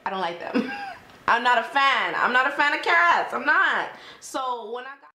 I don't like them. I'm not a fan. I'm not a fan of cats. I'm not. So when I got...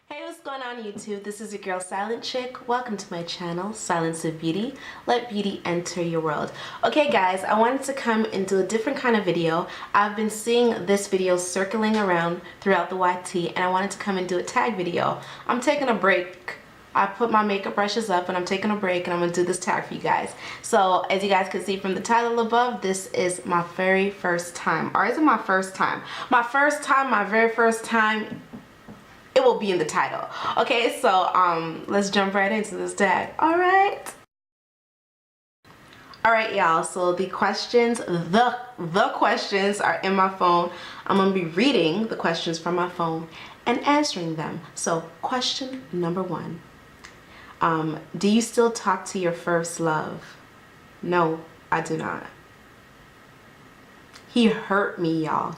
Hey, what's going on YouTube? This is your girl Silentchic. Welcome to my channel, Silence of Beauty. Let beauty enter your world. Okay guys, I wanted to come and do a different kind of video. I've been seeing this video circling around throughout the YT and I wanted to come and do a tag video. I'm taking a break. I put my makeup brushes up and I'm taking a break and I'm gonna do this tag for you guys. So as you guys can see from the title above, this is my very first time. Or is it my first time? My very first time. It will be in the title. Okay, so let's jump right into this tag. All right, y'all. So the questions, the questions are in my phone. I'm gonna be reading the questions from my phone and answering them. So question number 1. Do you still talk to your first love? No, I do not. He hurt me, y'all.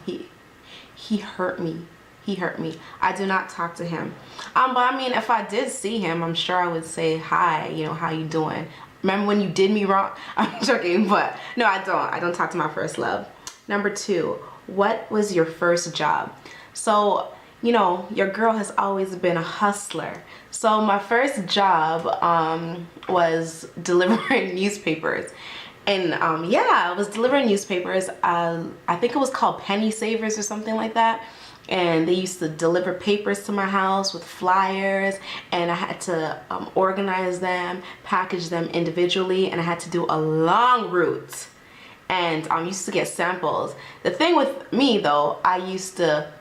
He hurt me. He hurt me. I do not talk to him. But I mean, if I did see him, I'm sure I would say hi, you know, how you doing? Remember when you did me wrong? I'm joking, but no, I don't. I don't talk to my first love. Number 2, what was your first job? So, you know, your girl has always been a hustler. So my first job was delivering newspapers. And yeah, I was delivering newspapers. I think it was called penny savers or something like that. And they used to deliver papers to my house with flyers, and I had to organize them, package them individually, and I had to do a long route. And I used to get samples. The thing with me though, I used to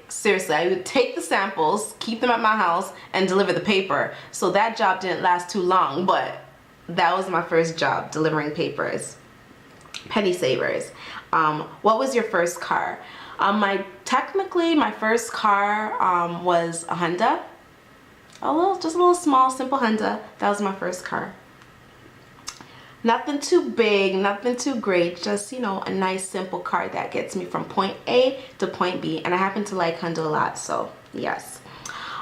seriously, I would take the samples, keep them at my house, and deliver the paper. So that job didn't last too long, but that was my first job, delivering penny savers. What was your first car? Technically my first car was a Honda. Just a little small, simple Honda. That was my first car. Nothing too big, nothing too great, just, you know, a nice simple car that gets me from point A to point B. And I happen to like Honda a lot, so yes.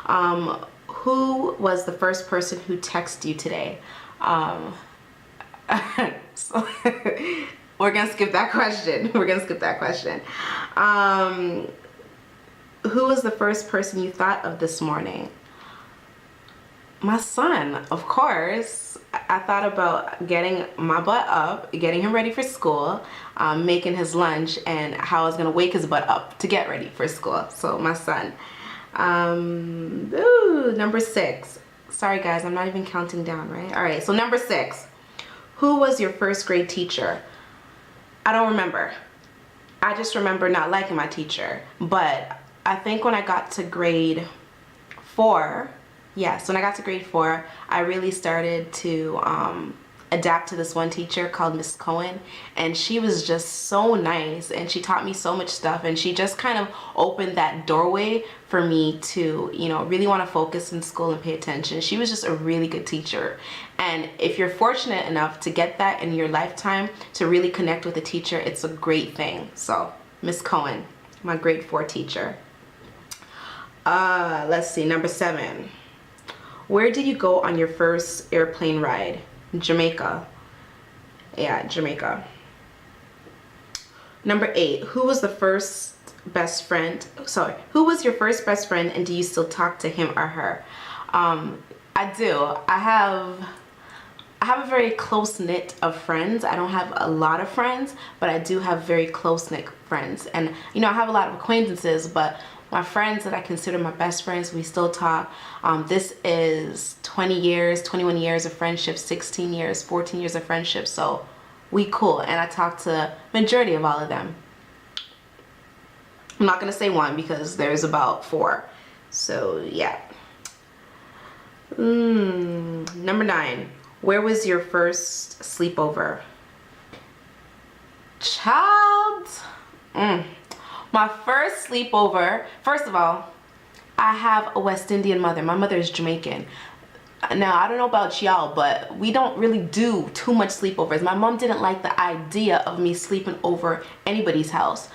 Who was the first person who texted you today? So we're gonna skip that question. We're gonna skip that question. Who was the first person you thought of this morning? My son, of course. I thought about getting my butt up, getting him ready for school, making his lunch, and how I was gonna wake his butt up to get ready for school. So my son. Number 6. Sorry guys, I'm not even counting down, right? All right, so number 6. Who was your first grade teacher? I don't remember. I just remember not liking my teacher. But I think when I got to grade 4, yes, when I got to grade 4, I really started to adapt to this one teacher called Miss Cohen, and she was just so nice, and she taught me so much stuff, and she just kind of opened that doorway for me to, you know, really want to focus in school and pay attention. She was just a really good teacher, and if you're fortunate enough to get that in your lifetime, to really connect with a teacher, it's a great thing. So Miss Cohen, my grade 4 teacher. Let's see, number 7. Where did you go on your first airplane ride? Jamaica. Yeah, Jamaica. Number 8. Who was the first best friend? Sorry. Who was your first best friend, and do you still talk to him or her? I do. I have a very close knit of friends. I don't have a lot of friends, but I do have very close knit friends. And you know, I have a lot of acquaintances, but my friends that I consider my best friends, we still talk. This is 20 years, 21 years of friendship, 16 years, 14 years of friendship. So we cool, and I talk to majority of all of them. I'm not gonna say one because there's about 4. So yeah. Number 9. Where was your first sleepover? Child. My first sleepover, first of all, I have a West Indian mother. My mother is Jamaican. Now, I don't know about y'all, but we don't really do too much sleepovers. My mom didn't like the idea of me sleeping over anybody's house.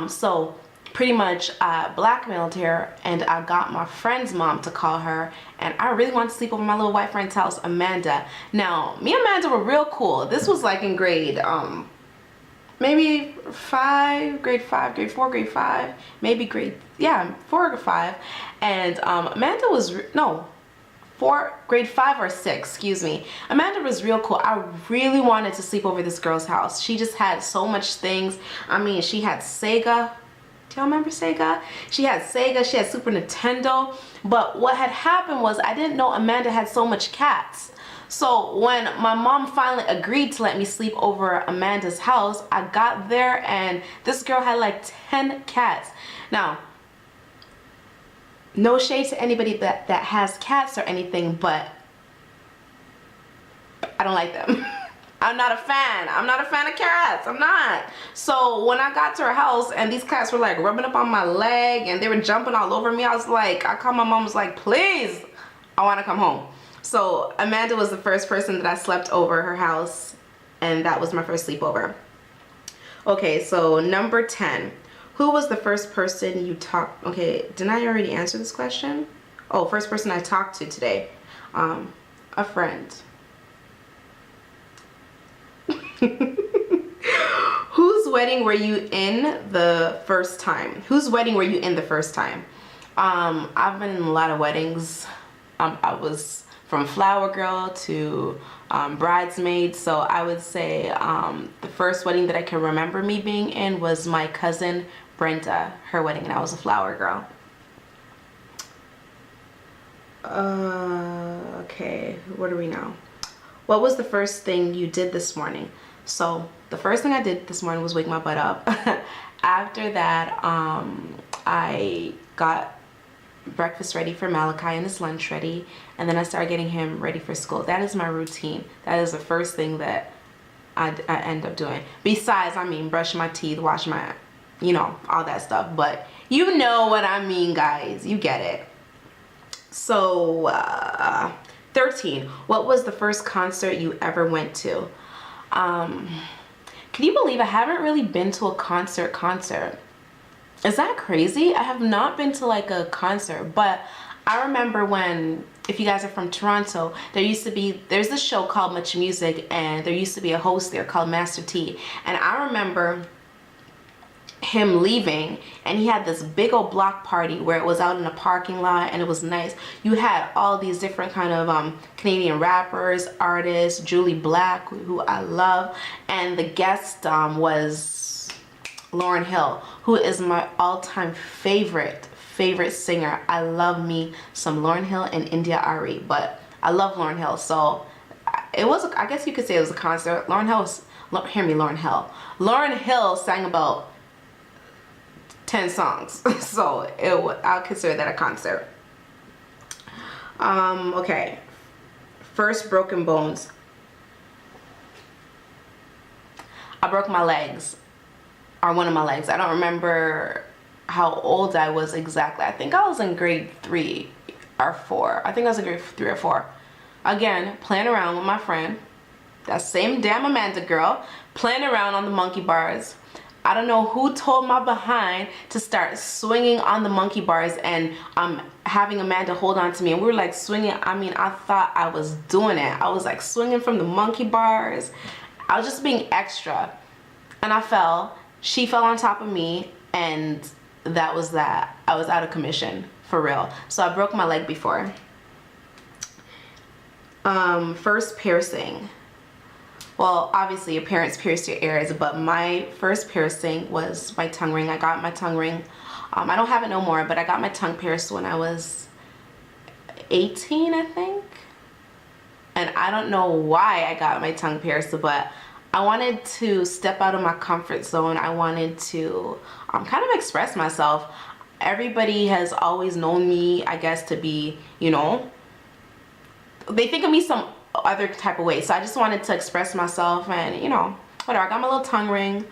So pretty much blackmailed her, and I got my friend's mom to call her, and I really wanted to sleep over my little white friend's house, Amanda. Now, me and Amanda were real cool. This was like in grade, maybe grade 4, grade 5, maybe grade, yeah, 4 or 5. And Amanda was, no, grade 5 or 6, excuse me. Amanda was real cool. I really wanted to sleep over this girl's house. She just had so much things. I mean, she had Sega. Do y'all remember Sega? She had Sega, she had Super Nintendo. But what had happened was I didn't know Amanda had so much cats. So when my mom finally agreed to let me sleep over Amanda's house, I got there and this girl had like 10 cats. Now, no shade to anybody that has cats or anything, but I don't like them. I'm not a fan. I'm not a fan of cats. I'm not. So when I got to her house and these cats were like rubbing up on my leg and they were jumping all over me, I was like, I called my mom, was like, please, I want to come home. So Amanda was the first person that I slept over her house, and that was my first sleepover. Okay, so number 10. Who was the first person you talked? Okay, didn't I already answer this question? Oh, first person I talked to today. A friend. Whose wedding were you in the first time? Whose wedding were you in the first time? I've been in a lot of weddings. I was from flower girl to bridesmaid, so I would say the first wedding that I can remember me being in was my cousin Brenda, her wedding, and I was a flower girl. Okay, what are we now? What was the first thing you did this morning? So the first thing I did this morning was wake my butt up. After that, I got breakfast ready for Malachi and his lunch ready, and then I started getting him ready for school. That is my routine. That is the first thing that I end up doing. Besides, I mean, brush my teeth, wash my, you know, all that stuff. But you know what I mean, guys. You get it. So, 13. What was the first concert you ever went to? Can you believe I haven't really been to a concert? Is that crazy? I have not been to like a concert, but I remember when, if you guys are from Toronto, there's this show called Much Music, and there used to be a host there called Master T, and I remember him leaving, and he had this big old block party where it was out in a parking lot, and it was nice. You had all these different kind of Canadian rappers, artists, Julie Black, who I love, and the guest was Lauryn Hill, who is my all-time favorite singer. I love me some Lauryn Hill and India Ari, but I love Lauryn Hill, so it was, I guess you could say it was a concert. Lauryn Hill sang about 10 songs, so I'll consider that a concert. Okay, first broken bones. I broke my legs, or one of my legs. I don't remember how old I was exactly. I think I was in grade 3 or 4. I think I was in grade 3 or 4. Again, playing around with my friend, that same damn Amanda girl, playing around on the monkey bars. I don't know who told my behind to start swinging on the monkey bars and having Amanda hold on to me, and we were like swinging. I mean, I thought I was doing it. I was like swinging from the monkey bars. I was just being extra, and I fell. She fell on top of me, and that was that. I was out of commission, for real. So I broke my leg before. First piercing. Well, obviously your parents pierce your ears, but my first piercing was my tongue ring. I got my tongue ring. I don't have it no more, but I got my tongue pierced when I was 18, I think. And I don't know why I got my tongue pierced, but I wanted to step out of my comfort zone. I wanted to kind of express myself. Everybody has always known me, I guess, to be, you know, they think of me some other type of way, so I just wanted to express myself, and you know, whatever. I got my little tongue ring,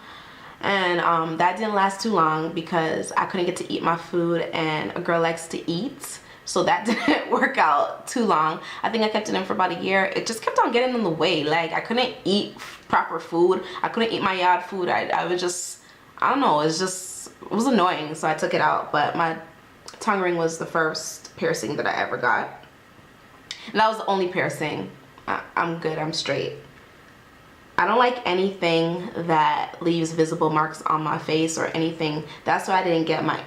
and that didn't last too long because I couldn't get to eat my food, and a girl likes to eat, so that didn't work out too long. I think I kept it in for about a year. It just kept on getting in the way. Like, I couldn't eat proper food. I couldn't eat my yard food. I was just, I don't know, it's just it was annoying, so I took it out. But my tongue ring was the first piercing that I ever got. And that was the only piercing. I'm good, I'm straight. I don't like anything that leaves visible marks on my face or anything. That's why I didn't get my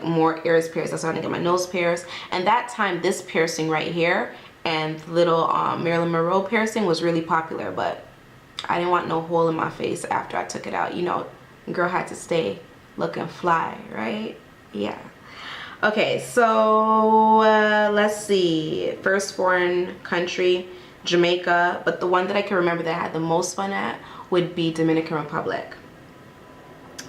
more ears pierced. That's why I didn't get my nose pierced. And that time, this piercing right here and little Marilyn Monroe piercing was really popular, but I didn't want no hole in my face after I took it out. You know, girl had to stay looking fly, right? Yeah. Okay, so let's see. First foreign country, Jamaica, but the one that I can remember that I had the most fun at would be Dominican Republic.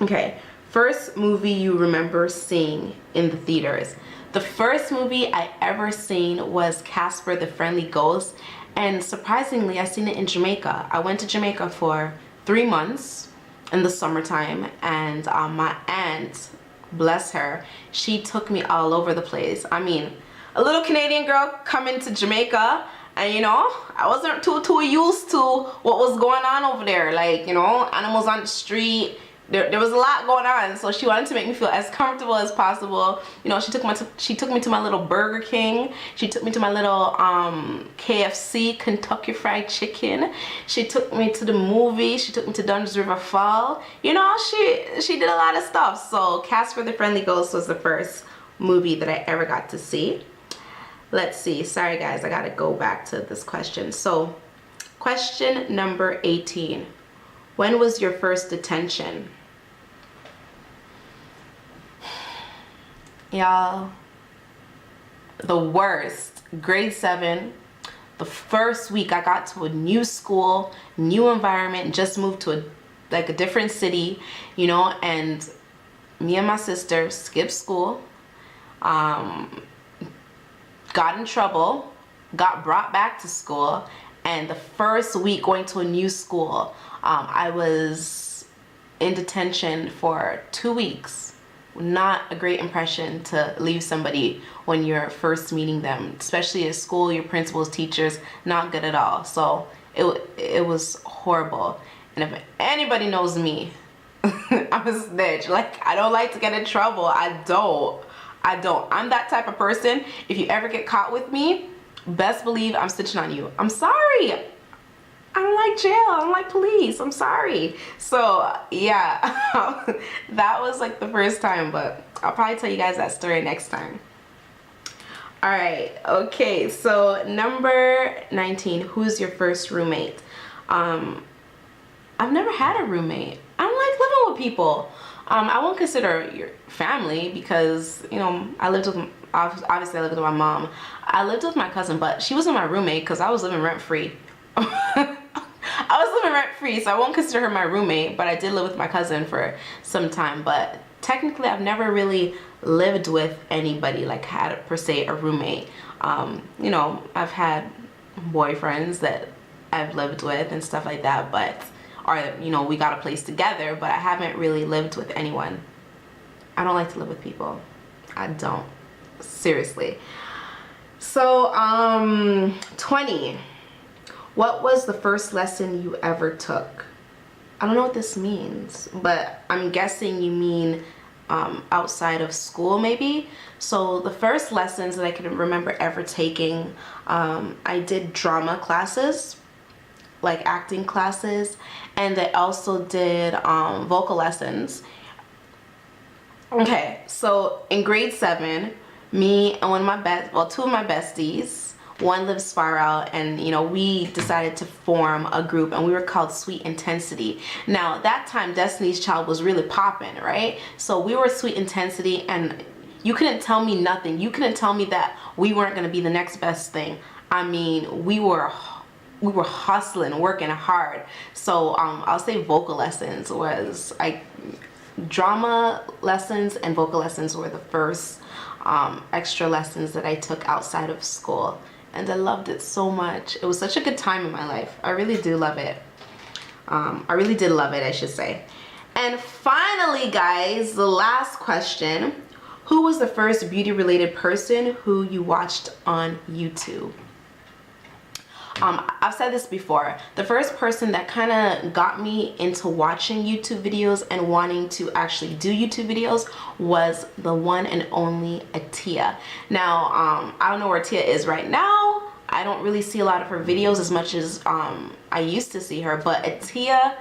Okay, first movie you remember seeing in the theaters. The first movie I ever seen was Casper the Friendly Ghost, and surprisingly I seen it in Jamaica. I went to Jamaica for 3 months in the summertime, and my aunt, bless her, she took me all over the place. I mean, a little Canadian girl coming to Jamaica, and you know, I wasn't too used to what was going on over there. Like, you know, animals on the street. There was a lot going on, so she wanted to make me feel as comfortable as possible. You know, she took me to my little Burger King. She took me to my little KFC, Kentucky Fried Chicken. She took me to the movie. She took me to Dunn's River Fall. You know, she did a lot of stuff. So Casper the Friendly Ghost was the first movie that I ever got to see. Let's see. Sorry guys, I gotta go back to this question. So question number 18. When was your first detention? Y'all, the worst. Grade 7, the first week I got to a new school, new environment, just moved to a different city, you know, and me and my sister skipped school, got in trouble, got brought back to school, and the first week going to a new school, I was in detention for 2 weeks. Not a great impression to leave somebody when you're first meeting them, especially at school, your principals, teachers, not good at all. So it was horrible. And if anybody knows me, I'm a snitch. Like, I don't like to get in trouble. I don't. I'm that type of person. If you ever get caught with me, best believe I'm snitching on you. I'm sorry. I don't like jail. I don't like police. I'm sorry. So yeah, that was like the first time, but I'll probably tell you guys that story next time. All right. Okay. So number 19, who's your first roommate? I've never had a roommate. I don't like living with people. I won't consider your family because, you know, obviously I lived with my mom. I lived with my cousin, but she wasn't my roommate because I was living rent-free. I was living rent-free, so I won't consider her my roommate, but I did live with my cousin for some time. But technically I've never really lived with anybody, like had per se a roommate. You know, I've had boyfriends that I've lived with and stuff like that, but, or, you know, we got a place together, but I haven't really lived with anyone. I don't like to live with people. I don't. Seriously. So, 20. What was the first lesson you ever took? I don't know what this means, but I'm guessing you mean outside of school maybe. So the first lessons that I can remember ever taking, I did drama classes, like acting classes, and I also did vocal lessons. Okay, so in grade 7, me and two of my besties, one lives far out, and you know, we decided to form a group, and we were called Sweet Intensity. Now at that time Destiny's Child was really popping, right? So we were Sweet Intensity, and you couldn't tell me nothing. You couldn't tell me that we weren't going to be the next best thing. I mean, we were hustling, working hard. So I'll say vocal lessons was drama lessons and vocal lessons were the first extra lessons that I took outside of school, and I loved it so much. It was such a good time in my life. I really do love it. I really did love it, I should say. And finally, guys, the last question. Who was the first beauty related person who you watched on YouTube? I've said this before, the first person that kind of got me into watching YouTube videos and wanting to actually do YouTube videos was the one and only Atia. Now, I don't know where Atia is right now. I don't really see a lot of her videos as much as I used to see her, but Atia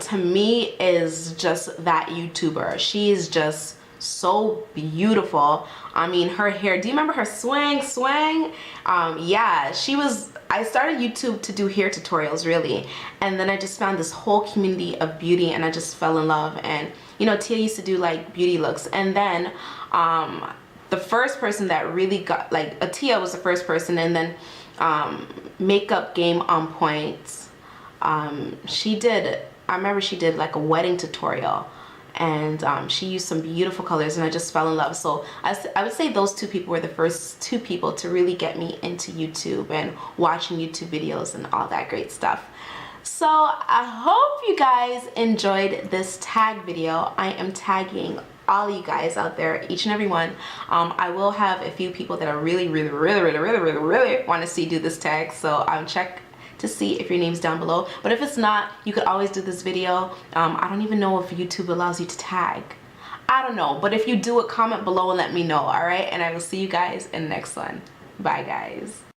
to me is just that YouTuber. She is just so beautiful. I mean, her hair, do you remember her swang? Yeah, I started YouTube to do hair tutorials really, and then I just found this whole community of beauty and I just fell in love. And you know, Tia used to do like beauty looks, and then the first person that really got, like, Atia was the first person, and then Makeup Game on Point, I remember she did like a wedding tutorial, and she used some beautiful colors, and I just fell in love. So I would say those two people were the first two people to really get me into YouTube and watching YouTube videos and all that great stuff. So I hope you guys enjoyed this tag video. I am tagging all you guys out there, each and every one. I will have a few people that I really want to see do this tag, so check to see if your name's down below. But if it's not, you could always do this video. I don't even know if YouTube allows you to tag. I don't know, but if you do it, comment below and let me know, all right? And I will see you guys in the next one. Bye, guys.